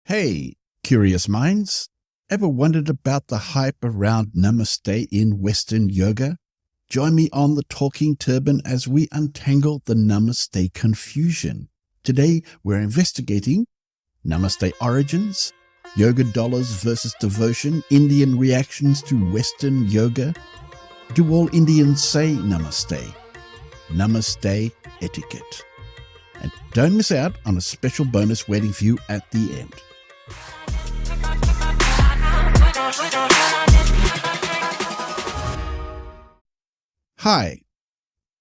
Hey, curious minds, ever wondered about the hype around Namaste in Western yoga? Join me on the Talking Turban as we untangle the Namaste confusion. Today, we're investigating Namaste origins, yoga dollars versus devotion, Indian reactions to Western yoga. Do all Indians say Namaste? Namaste etiquette. And don't miss out on a special bonus waiting for you at the end. Hi,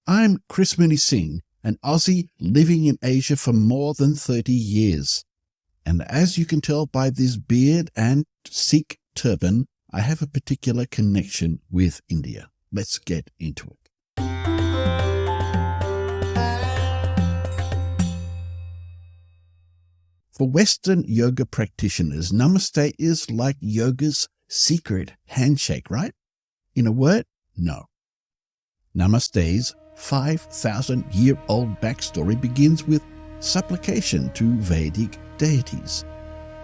I'm Chris Mooney Singh, an Aussie living in Asia for more than 30 years. And as you can tell by this beard and Sikh turban, I have a particular connection with India. Let's get into it. For Western yoga practitioners, Namaste is like yoga's secret handshake, right? In a word, no. Namaste's 5,000-year-old backstory begins with supplication to Vedic deities.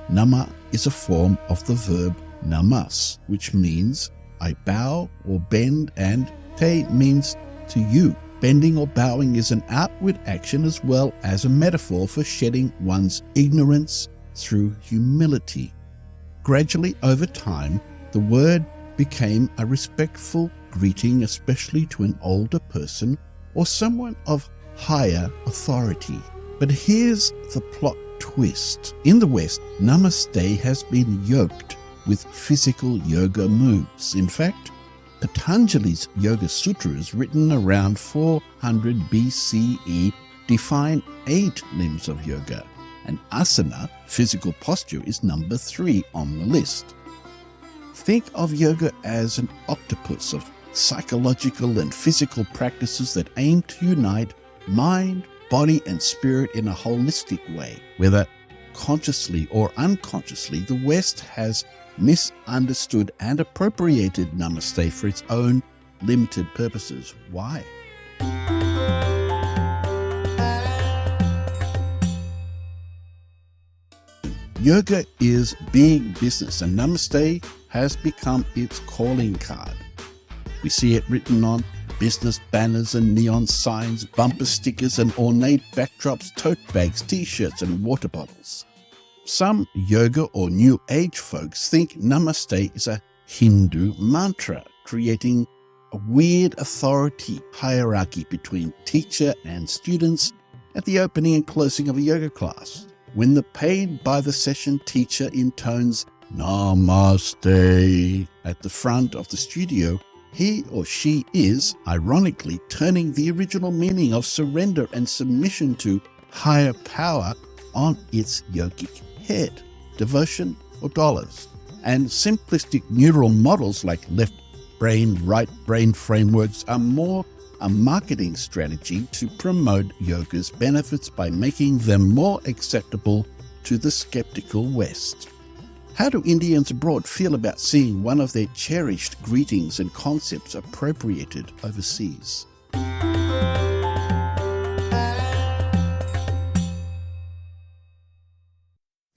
Nama is a form of the verb namas, which means I bow or bend, and te means to you. Bending or bowing is an outward action as well as a metaphor for shedding one's ignorance through humility. Gradually, over time, the word became a respectful greeting, especially to an older person or someone of higher authority. But here's the plot twist. In the West, Namaste has been yoked with physical yoga moves. In fact, Patanjali's Yoga Sutras, written around 400 BCE, define 8 limbs of yoga, and asana, physical posture, is number 3 on the list. Think of yoga as an octopus of psychological and physical practices that aim to unite mind, body, and spirit in a holistic way. Whether consciously or unconsciously, the West has misunderstood and appropriated Namaste for its own limited purposes. Why? Yoga is big business, and Namaste has become its calling card. We see it written on business banners and neon signs, bumper stickers and ornate backdrops, tote bags, t-shirts and water bottles. Some yoga or New Age folks think Namaste is a Hindu mantra, creating a weird authority hierarchy between teacher and students at the opening and closing of a yoga class. When the paid-by-the-session teacher intones Namaste at the front of the studio, he or she is, ironically, turning the original meaning of surrender and submission to higher power on its yogic head, devotion or dollars. And simplistic neural models like left brain, right brain frameworks are more a marketing strategy to promote yoga's benefits by making them more acceptable to the skeptical West. How do Indians abroad feel about seeing one of their cherished greetings and concepts appropriated overseas?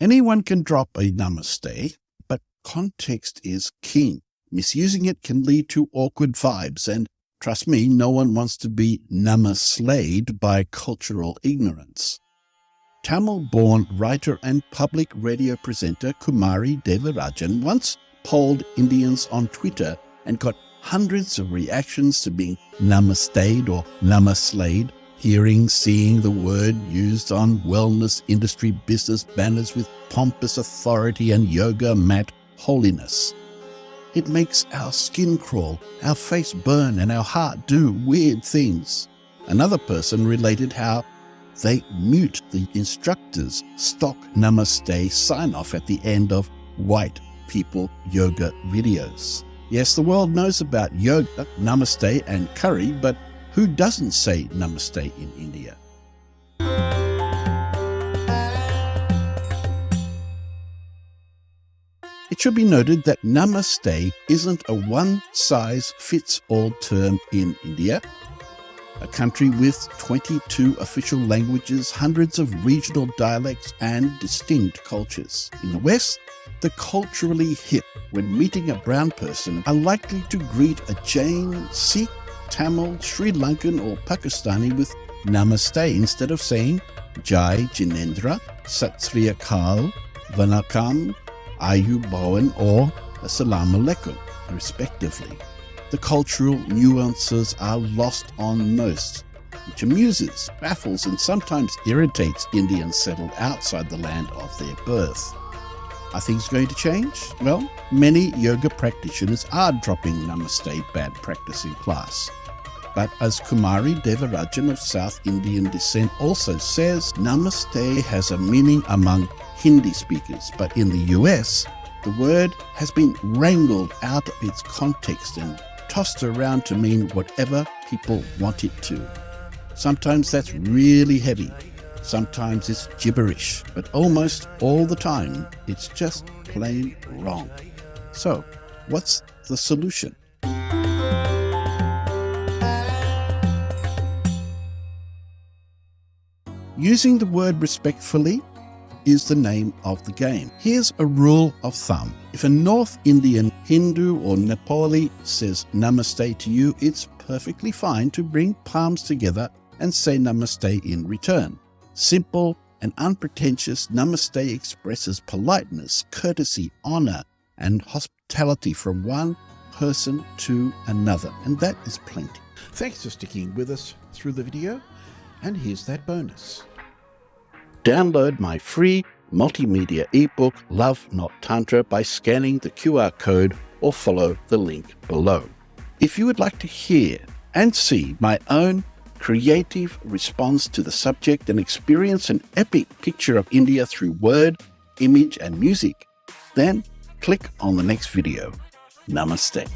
Anyone can drop a Namaste, but context is king. Misusing it can lead to awkward vibes, and trust me, no one wants to be namaslayed by cultural ignorance. Tamil-born writer and public radio presenter Kumari Devarajan once polled Indians on Twitter and got hundreds of reactions to being namasted or namaslayed, seeing the word used on wellness industry business banners with pompous authority and yoga mat holiness. It makes our skin crawl, our face burn, and our heart do weird things. Another person related how they mute the instructor's stock Namaste sign-off at the end of white people yoga videos. Yes, the world knows about yoga, Namaste, and curry, but who doesn't say Namaste in India? It should be noted that Namaste isn't a one-size-fits-all term in India. a country with 22 official languages, hundreds of regional dialects, and distinct cultures. In the West, the culturally hip, when meeting a brown person, are likely to greet a Jain, Sikh, Tamil, Sri Lankan, or Pakistani with Namaste instead of saying Jai Jinendra, Sat Sri Akal, Vanakkam, Ayubowan, or Assalamu Alaikum, respectively. The cultural nuances are lost on most, which amuses, baffles, and sometimes irritates Indians settled outside the land of their birth. Are things going to change? Well, many yoga practitioners are dropping Namaste bad practice in class. But as Kumari Devarajan of South Indian descent also says, Namaste has a meaning among Hindi speakers, but in the US, the word has been wrangled out of its context and tossed around to mean whatever people want it to. Sometimes that's really heavy. Sometimes it's gibberish, but almost all the time, it's just plain wrong. So, what's the solution? Using the word respectfully is the name of the game. Here's a rule of thumb. If a North Indian, Hindu, or Nepali says Namaste to you, it's perfectly fine to bring palms together and say Namaste in return. Simple and unpretentious, Namaste expresses politeness, courtesy, honor, and hospitality from one person to another, and that is plenty. Thanks for sticking with us through the video, and here's that bonus. Download my free multimedia ebook, Love Not Tantra, by scanning the QR code or follow the link below. If you would like to hear and see my own creative response to the subject and experience an epic picture of India through word, image, and music, then click on the next video. Namaste.